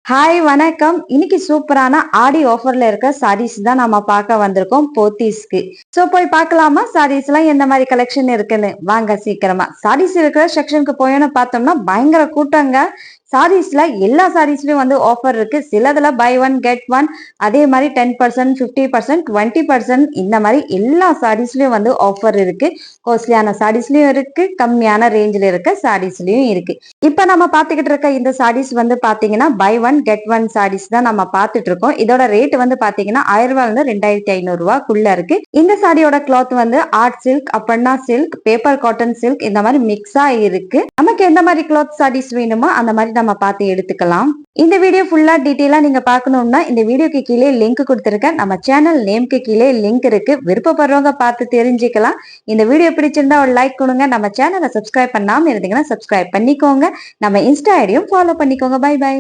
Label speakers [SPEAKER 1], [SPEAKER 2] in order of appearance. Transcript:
[SPEAKER 1] Hi வணக்கம். இன்னைக்கு சூப்பரான ஆடி ஆஃபர்ல இருக்க சாரீஸ் தான் நம்ம பார்க்க வந்திருக்கோம் போத்தீஸ்க்கு. சோ போய் பார்க்கலாமா சாரீஸ் எல்லாம் எந்த மாதிரி கலெக்ஷன் இருக்குன்னு. வாங்க சீக்கிரமா சாரீஸ் இருக்கிற செக்ஷனுக்கு போயோன்னு பார்த்தோம்னா பயங்கர கூட்டங்க. சாரீஸ்ல எல்லா சாரீஸ்லயும் வந்து ஆஃபர் இருக்கு. சிலதுல பை ஒன் கெட் ஒன், அதே மாதிரி 10%, 50%, 20% இந்த மாதிரி எல்லா சாரீஸ்லயும் வந்து ஆஃபர் இருக்கு. காஸ்ட்லியான சாரீஸ்லயும் இருக்கு, கம்மியான ரேஞ்சில இருக்க சாரீஸ்லயும் இருக்கு. இப்ப நம்ம பாத்துக்கிட்டு இருக்க இந்த சாரீஸ் வந்து பாத்தீங்கன்னா buy one get one saris தான் நம்ம பாத்துட்டு இருக்கோம். இதோட ரேட் வந்து பாத்தீங்கன்னா 1000 ரூபாய் வந்து 2500 ரூபாய்க்குள்ள இருக்கு. இந்த சாரியோட கிளாத் வந்து ஆர்ட் சில்க், அப்பன்னா சில்க், பேப்பர் காட்டன் சில்க் இந்த மாதிரி மிக்ஸா இருக்கு. நமக்கு எந்த மாதிரி கிளாத் சாரீஸ் வேணுமோ அந்த மாதிரி நம்ம பார்த்து எடுத்துக்கலாம். இந்த வீடியோ ஃபுல்லா டீட்டெயிலா நீங்க பார்க்கணும்னா இந்த வீடியோக்கு கீழே லிங்க் கொடுத்திருக்கேன். நம்ம சேனல் நேம்க்கு கீழே லிங்க் இருக்கு. விருப்பப்படுறவங்க பார்த்து தெரிஞ்சுக்கலாம். இந்த வீடியோ பிடிச்சிருந்தா ஒரு லைக் கொடுங்க. நம்ம சேனலை சப்ஸ்கிரைப் பண்ணாம இருந்தீங்கன்னா சப்ஸ்கிரைப் பண்ணிக்கோங்க. நம்ம இன்ஸ்டா ஐடியும் ஃபாலோ பண்ணிக்கோங்க. Bye by.